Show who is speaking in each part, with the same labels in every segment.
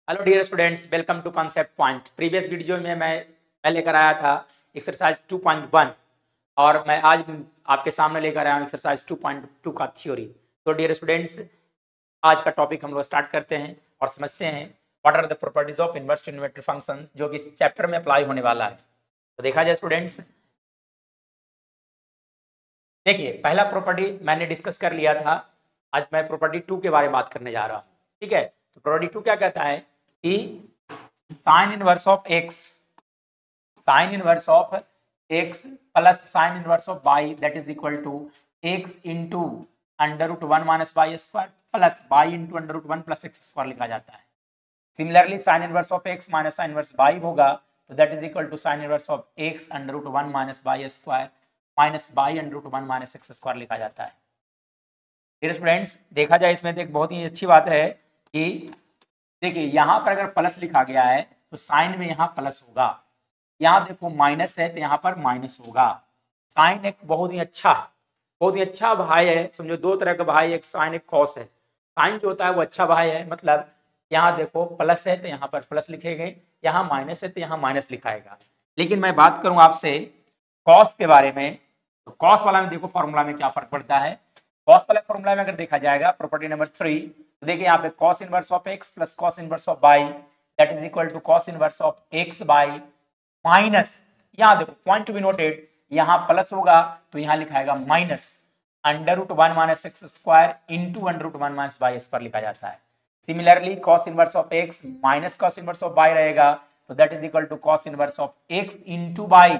Speaker 1: Hello dear students, welcome to Concept Point. Previous video में मैं लेकर आया था एक्सरसाइज 2.1 और मैं आज आपके सामने लेकर आया हूँ एक्सरसाइज 2.2 का थ्योरी। तो डियर स्टूडेंट्स, आज का टॉपिक हम लोग स्टार्ट करते हैं और समझते हैं what are the properties of inverse trigonometric function, जो कि इस चैप्टर में अप्लाई होने वाला है। तो देखा जाए स्टूडेंट्स, देखिए पहला प्रॉपर्टी मैंने डिस्कस कर लिया था। आज मैं प्रॉपर्टी 2 के बारे में बात करने जा रहा हूँ। ठीक है, तो प्रॉपर्टी 2 क्या कहता है कि sine inverse of x plus sine inverse of y that is equal to x into under root 1 minus y square plus y into under root 1 plus x square लिखा जाता है। Similarly sine inverse of x minus sine inverse y होगा तो that is equal to sine inverse of x under root 1 minus y square minus y under root 1 minus x square लिखा जाता है। फिर students देखा जाए इसमें तो एक बहुत ही अच्छी बात है कि देखिए यहाँ पर अगर प्लस लिखा गया है तो साइन में यहाँ प्लस होगा, यहाँ देखो माइनस है तो यहाँ पर माइनस होगा। साइन एक बहुत ही अच्छा भाई है। समझो दो तरह का भाई, एक साइन एक कॉस है। साइन जो होता है वो अच्छा भाई है, मतलब यहाँ देखो प्लस है तो यहाँ पर प्लस लिखेंगे, यहाँ माइनस है तो यहाँ माइनस लिखाएगा। लेकिन मैं बात करूँ आपसे कॉस के बारे में, तो कॉस वाला में देखो फॉर्मूला में क्या फर्क पड़ता है। कॉस वाले फॉर्मूला में अगर देखा जाएगा प्रॉपर्टी नंबर 3, तो देखिए यहाँ पे cos inverse of x plus cos inverse of y that is equal to cos inverse of x by minus, यहाँ देखो पॉइंट टू बी नोटेड, यहाँ प्लस होगा तो यहाँ लिखाएगा minus under root 1 minus x square into under root 1 minus y square लिखा जाता है। Similarly cos inverse of x minus cos inverse of y रहेगा तो that is equal to cos inverse of x into y,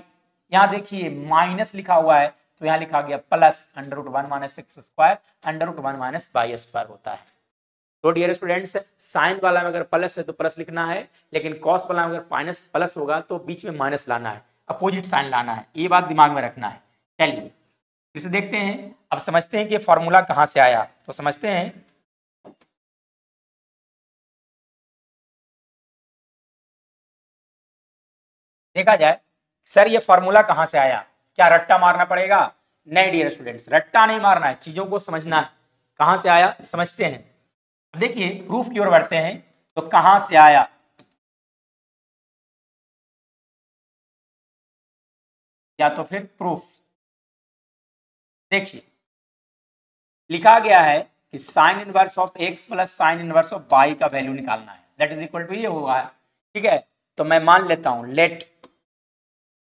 Speaker 1: यहाँ देखिए minus लिखा हुआ है तो यहाँ लिखा गया plus under root 1 minus x square under root 1 minus y square होता है। तो डियर स्टूडेंट्स, साइन वाला में अगर प्लस है तो प्लस लिखना है, लेकिन कॉस वाला में अगर माइनस प्लस होगा तो बीच में माइनस लाना है, अपोजिट साइन लाना है, ये बात दिमाग में रखना है। चलिए फिर से देखते हैं, अब समझते हैं कि फॉर्मूला कहां से आया। तो समझते हैं, देखा जाए सर ये फॉर्मूला कहां से आया, क्या रट्टा मारना पड़ेगा? नहीं डियर स्टूडेंट्स, रट्टा नहीं मारना है, चीजों को समझना है। कहां से आया समझते हैं। देखिए प्रूफ की ओर बढ़ते हैं, तो कहां से आया, या तो फिर प्रूफ। देखिए लिखा गया है कि sine inverse of x plus sine inverse of y का वैल्यू निकालना है, दैट इज इक्वल टू ये हुआ है। ठीक है, तो मैं मान लेता हूं late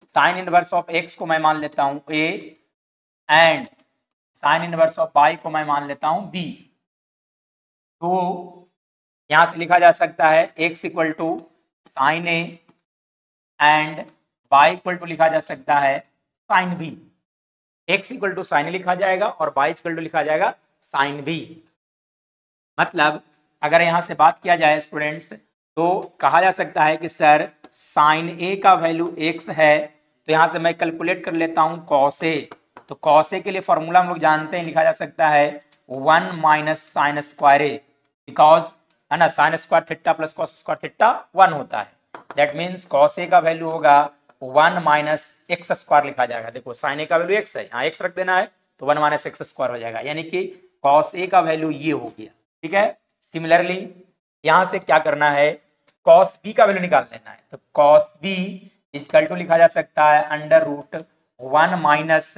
Speaker 1: sign inverse of x को मैं मान लेता हूं a and sign inverse of y को मैं मान लेता हूं b। तो यहां से लिखा जा सकता है x equal to sine a and y equal to लिखा जा सकता है sine b। x equal to sine लिखा जाएगा और y इक्वल टू लिखा जाएगा साइन b। मतलब अगर यहां से बात किया जाए स्टूडेंट्स, तो कहा जा सकता है कि सर साइन a का वैल्यू x है, तो यहां से मैं कैलकुलेट कर लेता हूं कॉस a। तो कॉस a के लिए फॉर्मूला हम लोग जानते हैं, लिखा जा सकता है 1 minus sine square a, because है ना sine square theta plus cos square theta 1 होता है। दैट मीन्स कॉस a का वैल्यू होगा 1 माइनस एक्स स्क्वायर लिखा जाएगा। देखो साइन a का वैल्यू x है, यहाँ x रख देना है तो 1 माइनस एक्स स्क्वायर हो जाएगा, यानी कि कॉस a का वैल्यू ये हो गया। ठीक है, सिमिलरली यहां से क्या करना है, कॉस b का वैल्यू निकाल लेना है। तो कॉस b इक्वल टू लिखा जा सकता है अंडर रूट 1 माइनस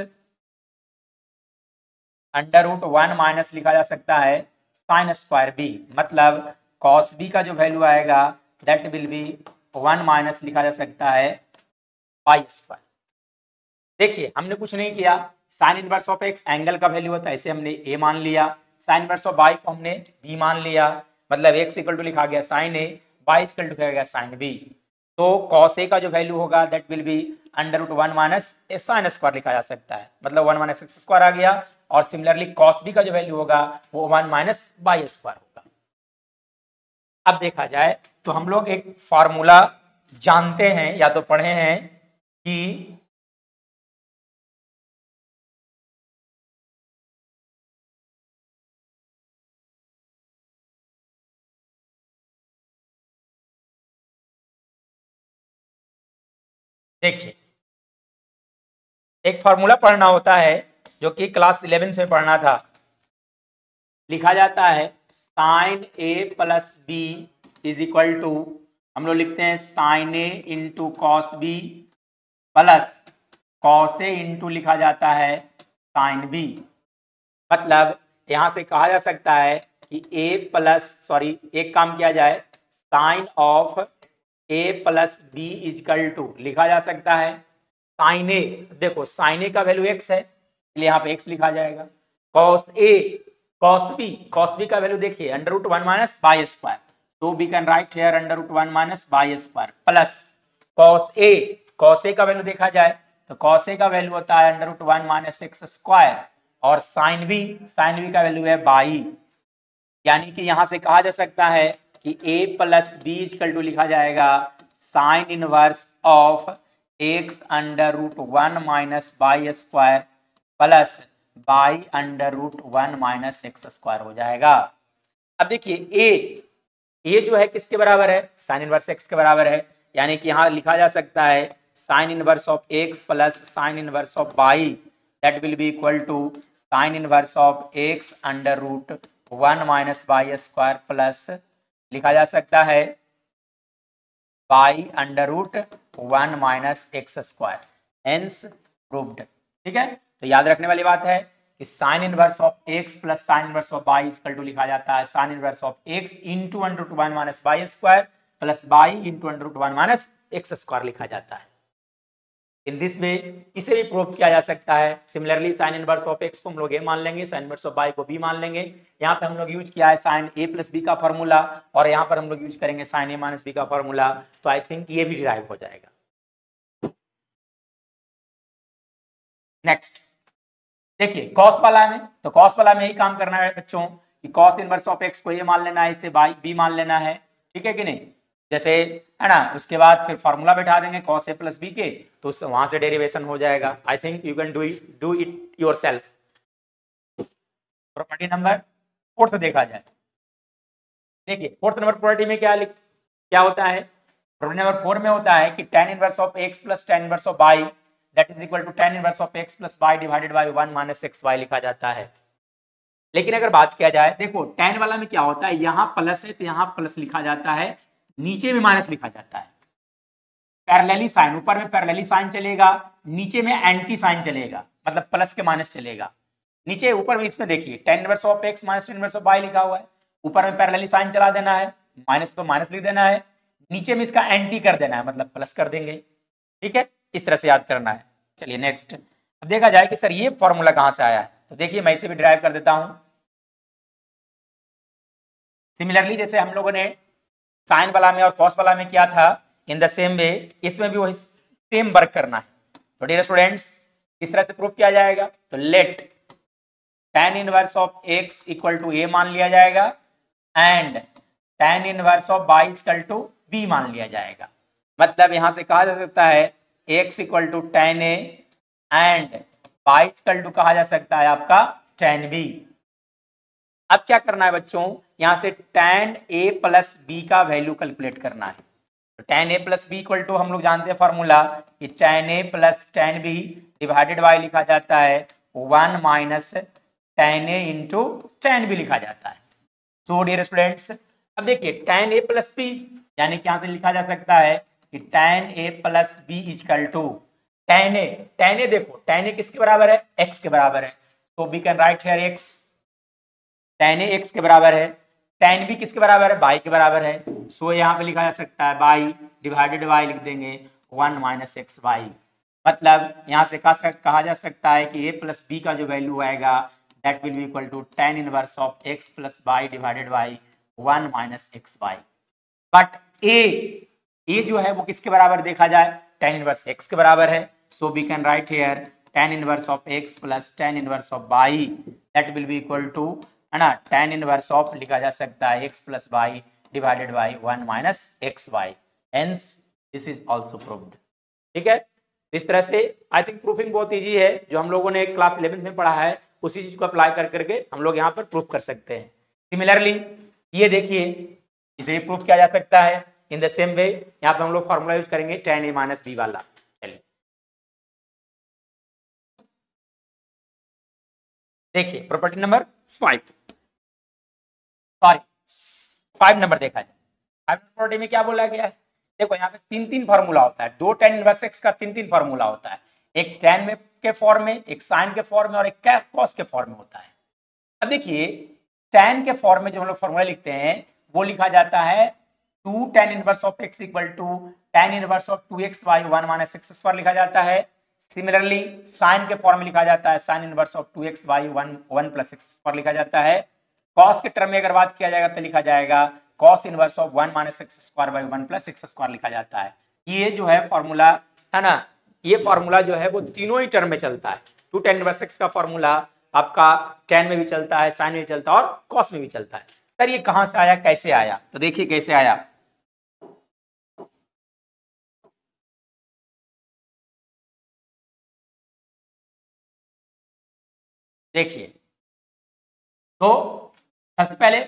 Speaker 1: लिखा जा सकता है साइन स्क्वायर b। मतलब कॉस b का जो वैल्यू आएगा दैट विल बी 1 माइनस लिखा जा सकता है वाई स्क्वायर। देखिए हमने कुछ नहीं किया, sign inverse of x angle का वैल्यू होता है, इसे हमने a मान लिया, साइन इनवर्स ऑफ y को हमने b मान लिया, मतलब x इक्वल टू लिखा गया sine a, y equal to लिखा गया साइन b। तो cos a का जो वैल्यू होगा that will be under root 1 minus sine square लिखा जा सकता है, मतलब 1 माइनस एक्स स्क्वायर आ गया। और सिमिलरली cos b का जो वैल्यू होगा वो 1 माइनस वाई स्क्वायर होगा। अब देखा जाए तो हम लोग एक फॉर्मूला जानते हैं या तो पढ़े हैं कि देखिए एक फॉर्मूला पढ़ना होता है जो कि क्लास 11th में पढ़ना था। लिखा जाता है sine a plus b is equal to हम लोग लिखते हैं sine a into cos b plus cos a into लिखा जाता है साइन बी। मतलब यहां से कहा जा सकता है कि एक काम किया जाए, sine of a plus b equal to लिखा जा सकता है साइन ए, देखो साइन ए का वैल्यू एक्स है इसलिए यहाँ पे एक्स लिखा जाएगा, कॉस ए कॉस बी का वैल्यू देखिए under root 1 minus y square, तो we can write here under root 1 minus y square plus cos a का वैल्यू देखा जाए तो कॉस ए का वैल्यू होता है under root 1 minus x square और साइन बी का वैल्यू है बाई। यानी कि यहां से कहा जा सकता है कि a plus b equal to लिखा जाएगा sine inverse of x under root 1 minus y square plus y under root 1 minus x square हो जाएगा। अब देखिए a जो है किसके बराबर है, साइन इनवर्स एक्स के बराबर है, यानी कि यहां लिखा जा सकता है sine inverse of x plus sine inverse of y that will be equal to sine inverse of x under root 1 minus y square plus लिखा जा सकता है y under root 1 minus x square, hence proved. ठीक है, तो याद रखने वाली बात है कि sine inverse of x plus sine inverse of y equal to लिखा जाता है sine inverse of x into under root 1 minus y square plus y into under root 1 minus x square लिखा जाता है। इन दिस वे इसे भी prove किया जा सकता है। Similarly sine inverse of x को हम लोग ए मान लेंगे, साइन इनवर्स ऑफ बाई को बी मान लेंगे। यहाँ पे हम लोग यूज किया है साइन ए प्लस बी का फॉर्मूला और यहाँ पर हम लोग यूज करेंगे साइन ए माइनस बी का फॉर्मूला, तो आई थिंक ये भी डिराइव हो जाएगा। नेक्स्ट देखिए कॉस वाला में, तो कॉस वाला में यही काम करना है बच्चों कि कॉस इनवर्स ऑफ एक्स को ए मान लेना है, इसे बाई बी मान लेना है, ठीक है कि नहीं, जैसे है ना। उसके बाद फिर फॉर्मूला बैठा देंगे कॉस ए प्लस बी के, तो वहां से डेरिवेशन हो जाएगा। I think you can do it yourself. Property number 4 देखा जाए, देखिए 4th नंबर प्रॉपर्टी में क्या होता है, प्रॉपर्टी नंबर 4 में होता है कि tan inverse of x plus tan inverse of y that is equal to tan inverse of x plus y divided by 1 minus xy लिखा जाता है। लेकिन अगर बात किया जाए, देखो tan वाला में क्या होता है, यहाँ प्लस है तो यहाँ प्लस लिखा जाता है, नीचे में माइनस लिखा जाता है। पैरेलली साइन, ऊपर में पैरेलली साइन चलेगा, नीचे में एंटी साइन चलेगा, मतलब प्लस के माइनस चलेगा। नीचे ऊपर में इसमें देखिए tan inverse of x minus tan inverse of y लिखा हुआ है, ऊपर में पैरेलली साइन चला देना है, माइनस तो माइनस लिख देना है, नीचे में इसका एंटी कर देना है, मतलब प्लस कर देंगे। ठीक है, इस तरह से याद करना है। चलिए नेक्स्ट, अब देखा जाए कि सर ये फॉर्मूला कहां से आया है, तो देखिए मैं इसे भी ड्राइव कर देता हूं। सिमिलरली जैसे हम लोगों ने साइन वाला में और कॉस वाला में किया था, इन द सेम वे इसमें भी वही सेम वर्क करना है। तो डियर स्टूडेंट्स इस तरह से प्रूव किया जाएगा, तो let tan inverse of x equal to a मान लिया जाएगा and tan inverse of y equal to b मान लिया जाएगा। मतलब यहां से कहा जा सकता है x equal to tan a and y equal to कहा जा सकता है आपका tan b। अब क्या करना है बच्चों, यहां से tan a प्लस b का वैल्यू कैलकुलेट करना है। तो tan a plus b equal to हम लोग जानते हैं फॉर्मूला कि tan a plus tan b divided by लिखा जाता है 1 minus tan a into tan b लिखा जाता है। सो डियर स्टूडेंट्स अब देखिए tan a प्लस b यानी कि यहां से लिखा जा सकता है कि tan a plus b equal to tan a देखो tan a किसके बराबर है, x के बराबर है, तो we can write here x, tan a x के बराबर है, tan b किसके बराबर है, y के बराबर है, सो यहाँ पे लिखा जा सकता है y डिवाइडेड y लिख देंगे 1 माइनस एक्स वाई। मतलब यहाँ से कहा जा सकता है कि a प्लस बी का जो वैल्यू आएगा that will be equal to tan inverse of x plus y divided by 1 minus x y. But a जो है वो किसके बराबर देखा जाए, tan इनवर्स x के बराबर है, so we can write here tan inverse of x plus tan inverse of y that will be equal to है ना tan इनवर्स ऑफ लिखा जा सकता है x plus y divided by 1 minus x y, hence this is also proved. ठीक है, इस तरह से आई थिंक प्रूफिंग बहुत इजी है, जो हम लोगों ने क्लास 11th में पढ़ा है उसी चीज को अप्लाई कर करके हम लोग यहाँ पर प्रूफ कर सकते हैं। सिमिलरली ये देखिए इसे भी प्रूफ किया जा सकता है इन द सेम वे, यहाँ पर हम लोग फॉर्मूला यूज करेंगे tan a माइनस बी वाला। चलिए देखिए प्रॉपर्टी नंबर 5 नंबर देखा जाए, प्रॉपर्टी में क्या बोला गया है, देखो यहाँ पे तीन तीन फॉर्मूला होता है, दो tan इनवर्स x का तीन तीन फॉर्मूला होता है, एक tan में के फॉर्म में, एक sin के फॉर्म में और एक cos के फॉर्म में होता है। अब देखिए tan के फॉर्म में जो हम लोग फॉर्मूला लिखते हैं वो लिखा जाता है 2 tan inverse of x equal to tan inverse of 2x by 1 minus x square लिखा जाता है। सिमिलरली sin के फॉर्म में लिखा जाता है sin inverse of 2x by 1 plus x square लिखा जाता है। cos के टर्म में अगर बात किया जाएगा तो लिखा जाएगा cos inverse of 1 minus x square by 1 plus x square लिखा जाता है। ये जो है फॉर्मूला है ना, ये फॉर्मूला जो है वो तीनों ही टर्म में चलता है। 2 tan इनवर्स x का फॉर्मूला आपका tan में भी चलता है, sin में भी चलता है और cos में भी चलता है। सर ये कहां से आया, कैसे आया, तो देखिए कैसे आया। देखिए तो सबसे पहले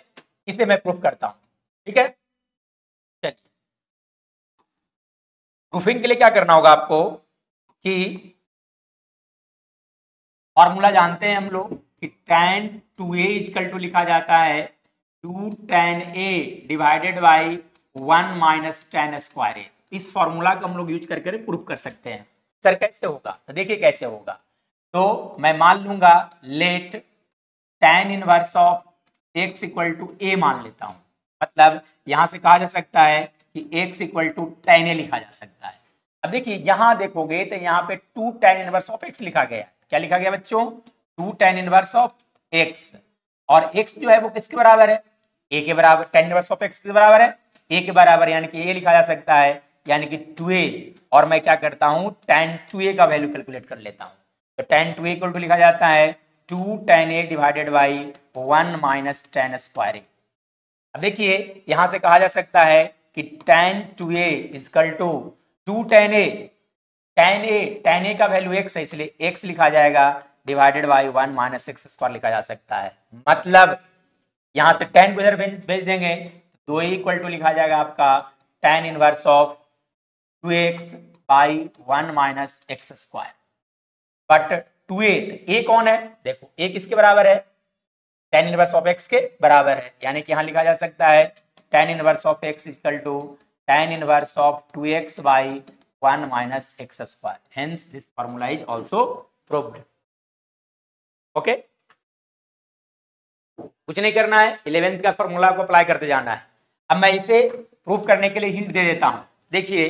Speaker 1: इसे मैं प्रूफ करता हूं, ठीक है। चलिए प्रूफिंग के लिए क्या करना होगा आपको कि फॉर्मूला जानते हैं हम लोग कि tan 2a इक्वल टू लिखा जाता है 2 tan a divided by 1 minus tan square a। इस फॉर्मूला को हम लोग यूज करके प्रूफ कर सकते हैं। सर कैसे होगा, तो देखिए कैसे होगा। तो मैं मान लूंगा let tan inverse of x equal to a मान लेता हूं, मतलब यहां से कहा जा सकता है कि x equal to tan a लिखा जा सकता है। अब देखिए यहां देखोगे तो यहाँ पे 2 tan इनवर्स ऑफ x लिखा गया है। क्या लिखा गया बच्चों, 2 tan इनवर्स ऑफ x, और x जो है वो किसके बराबर है, a के बराबर। tan इनवर्स ऑफ x किसके बराबर है, a के बराबर, यानी कि a लिखा जा सकता है, यानी कि 2a। और मैं क्या करता हूं tan 2a का वैल्यू कैलकुलेट कर लेता हूं। तो tan 2a इक्वल टू लिखा जाता है 2 tan a divided by 1 minus tan square a। अब देखिए यहां से कहा जा सकता है कि tan 2a equal to 2 tan a, tan a का वैल्यू x है इसलिए x लिखा जाएगा divided by 1 minus x square लिखा जा सकता है। मतलब यहां से tan को इधर भेज देंगे तो 2a इक्वल टू लिखा जाएगा आपका tan inverse of 2x by 1 minus x square. But 2a, a कौन है, देखो a किसके बराबर है, tan इनवर्स ऑफ x के बराबर है, यानी कि यहां लिखा जा सकता है tan inverse of x equal to tan inverse of 2x by 1 minus x square. Hence this formula is also proved. Okay, कुछ नहीं करना है, 11th का फार्मूला को अप्लाई करते जाना है। अब मैं इसे प्रूव करने के लिए हिंट दे देता हूं। देखिए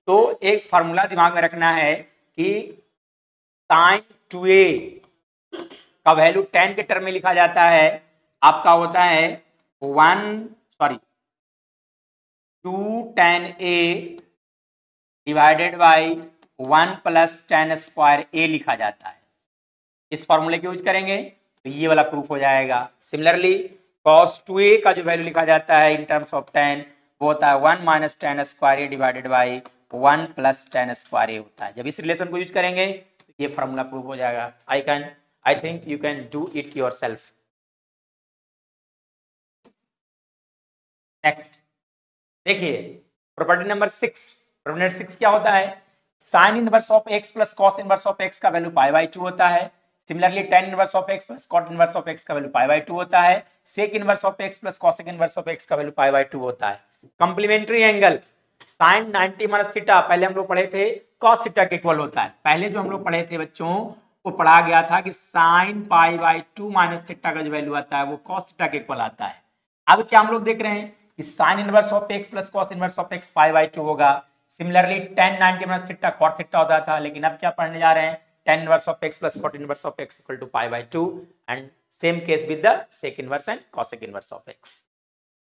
Speaker 1: तो एक फार्मूला दिमाग में रखना है कि sin 2a का वैल्यू tan के टर्म में लिखा जाता है, आपका होता है 2 tan a divided by 1 plus tan square a लिखा जाता है। इस फॉर्मूले को यूज करेंगे तो ये वाला प्रूफ हो जाएगा। सिमिलरली cos 2a का जो वैल्यू लिखा जाता है इन टर्म्स ऑफ tan वो होता है 1 minus tan square a divided by 1 plus tan square a होता है। जब इस रिलेशन को यूज करेंगे तो ये फॉर्मूला प्रूफ हो जाएगा। I think you can do it yourself. Next देखिए प्रॉपर्टी नंबर 6। प्रॉपर्टी 6 क्या होता है, sine inverse of x plus cos inverse of x का वैल्यू पाई बाई 2 होता है। Similarly tan inverse of x plus cot inverse of x का value pi by 2 होता है। Sec inverse of x plus cosec inverse of x का value pi by 2 होता है। Complementary angle sine 90 minus theta पहले हम लोग पढ़े थे कॉस थीटा के इक्वल होता है। पहले जो हम लोग पढ़े थे बच्चों वो पढ़ा गया था कि sine pi by 2 minus theta का जो वैल्यू आता है वो कॉस थीटा के इक्वल आता है। अब क्या हम लोग देख रहे हैं कि sine inverse of x plus cos inverse of x pi by 2 होगा। Similarly tan 90 minus theta cot theta होता था, लेकिन अब क्या पढ़ने जा रहे हैं tan inverse of x plus cot inverse of x equal to pi by 2 and same case with the sec inverse and cosec inverse of x।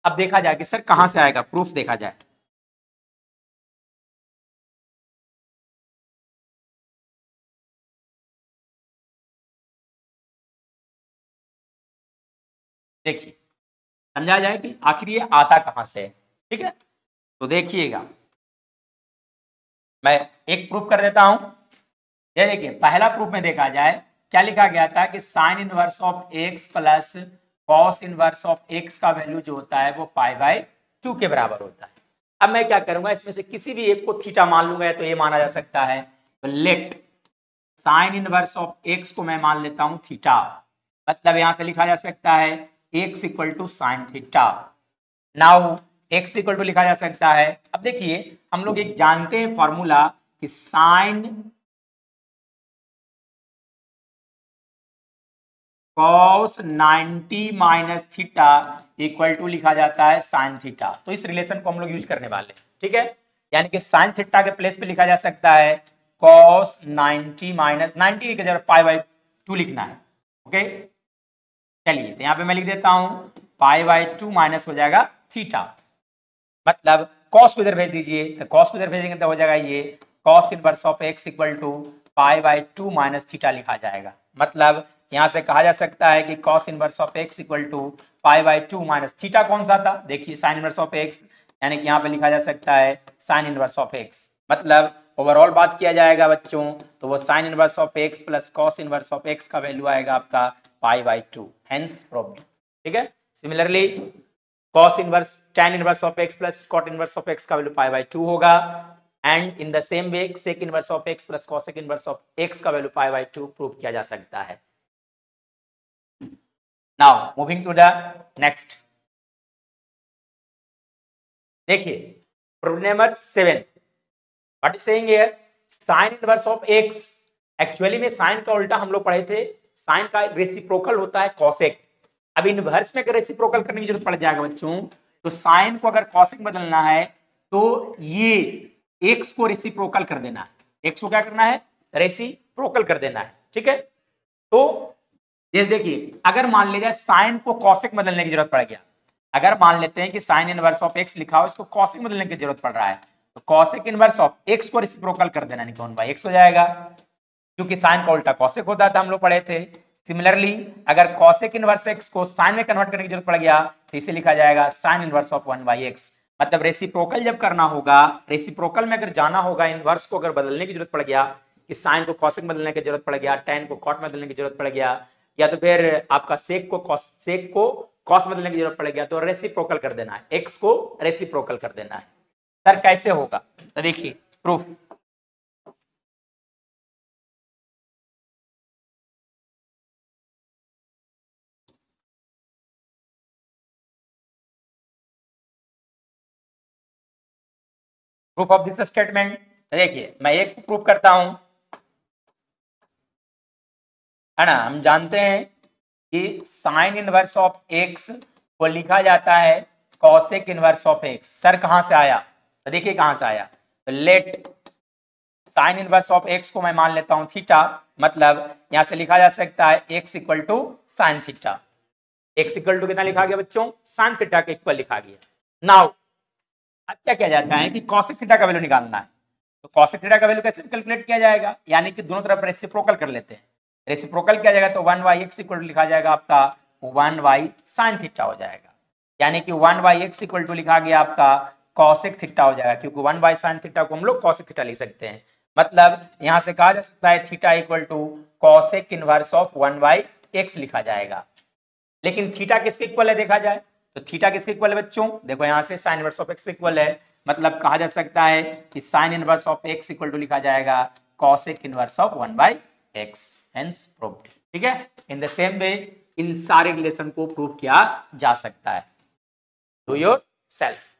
Speaker 1: अब देखा जाए कि सर कहां से आएगा प्रूफ, देखा जाए। देखिए समझा जाए कि आखिर ये आता कहां से है, ठीक है। तो देखिएगा मैं एक प्रूफ कर देता हूं। ये देखिए पहला प्रूफ में देखा जाए क्या लिखा गया था कि sine inverse of x plus cos inverse of x का वैल्यू जो होता है वो पाई बाई 2 के बराबर होता है। अब मैं क्या करूंगा, इसमें से किसी भी एक को थीटा मान लूंगा तो ये माना जा सकता है। तो late sign inverse of x को मैं मान लेता हूं थीटा, मतलब यहां से लिखा जा सकता है x equal to sine theta. Now x equal to लिखा जा सकता है, अब देखिए हम लोग एक जानते हैं फॉर्मूला कि sine cos 90 minus theta equal to लिखा जाता है साइन थीटा। तो इस रिलेशन को हम लोग यूज करने वाले हैं, ठीक है। यानी कि साइन थीटा के प्लेस पे लिखा जा सकता है cos 90 माइनस 90 की जगह पाई बाई 2 लिखना है, ओके। चलिए तो यहाँ पे मैं लिख देता हूं पाई बाई 2 माइनस हो जाएगा थीटा, मतलब cos को इधर भेज दीजिए, तो cos को इधर भेजेंगे तो हो जाएगा ये cos inverse of x equal to pi by 2 minus theta लिखा जाएगा। मतलब यहां से कहा जा सकता है कि cos inverse of x equal to pi by 2 minus theta कौन सा था, देखिए साइन इनवर्स ऑफ x, यानी कि यहाँ पे लिखा जा सकता है साइन इनवर्स ऑफ x। मतलब ओवरऑल बात किया जाएगा बच्चों तो वो sign inverse of x plus cos inverse of x का वैल्यू आएगा आपका पाई बाई 2, हेंस प्रूव्ड, ठीक है। Similarly cos inverse tan inverse of x plus cot inverse of x का वैल्यू पाई बाई 2 होगा, and in the same way sec inverse of x plus cosec inverse of x का value pi by 2 prove किया जा सकता है। Now moving to the next, देखिए problem number 7, what is saying here sine inverse of x, actually में sine का उल्टा हम लोग पढ़े थे, साइन का रेसिप्रोकल होता है cosec। अब इनवर्स में अगर रेसिप्रोकल करने की जरूरत पड़ जाएगा बच्चों, तो साइन को अगर cosec बदलना है तो ये x को रेसिप्रोकल कर देना है, x को क्या करना है, रेसिप्रोकल कर देना है, ठीक है। तो ये देखिए अगर मान लीजिए साइन को cosec बदलने की जरूरत पड़ गया, अगर मान लेते हैं कि साइन इनवर्स ऑफ x लिखा हो, इसको cosec बदलने की जरूरत पड़ रहा है, तो cosec इनवर्स ऑफ x को रेसिप्रोकल कर देना, नहीं 1/x हो जाएगा, क्योंकि साइन का उल्टा cosec होता था, हम लोग पढ़े थे। सिमिलरली अगर cosec इनवर्स x को साइन में कन्वर्ट करने की जरूरत पड़ गया तो इसे लिखा जाएगा साइन इनवर्स ऑफ 1/x। मतलब रेसिप्रोकल जब करना होगा, रेसिप्रोकल में अगर जाना होगा, इनवर्स को अगर बदलने की जरूरत पड़ गया कि साइन को cosec बदलने की जरूरत पड़ गया, tan को cot बदलने की जरूरत पड़ गया, या तो फिर आपका sec को cos बदलने की जरूरत पड़ गया, तो रेसिप्रोकल कर देना है, x को रेसिप्रोकल कर देना है। सर कैसे होगा, तो देखिए proof, proof of this statement, देखिए मैं एक प्रूफ करता हूं, है ना। हम जानते हैं कि साइन इनवर्स ऑफ x को लिखा जाता है cosec inverse of x। Sir कहां से आया, तो देखिए कहां से आया, तो late sign inverse of x को मैं मान लेता हूं थीटा, मतलब यहां से लिखा जा सकता है x equal to sine theta. x equal to कितना लिखा गया बच्चों, साइन थीटा के इक्वल लिखा गया। नाउ अब क्या किया जाता है कि cosec थीटा का वैल्यू निकालना है, तो cosec थीटा का वैल्यू कैसे कैलकुलेट किया जाएगा, यानी कि दोनों तरफ रेसिप्रोकल कर लेते हैं, रेसिप्रोकल किया जाएगा तो 1/x इक्वल टू लिखा जाएगा आपका 1 sin थीटा हो जाएगा, यानी कि 1/x इक्वल टू लिखा गया आपका cosec थीटा हो जाएगा, क्योंकि 1 sin थीटा को हम लोग cosec थीटा लिख सकते हैं। मतलब यहां से कहा जा सकता है theta equal to cosec inverse of 1/x लिखा जाएगा। लेकिन थीटा किसके इक्वल है देखा जाए, तो थीटा किसके इक्वल है बच्चों, देखो यहां से sine inverse of x equal है, मतलब कहा जा सकता है कि sine inverse of x equal to लिखा जाएगा cosec inverse of 1/x, hence proved, ठीक है। इन द सेम वे इन सारे रिलेशन को प्रूव किया जा सकता है, डू योर सेल्फ।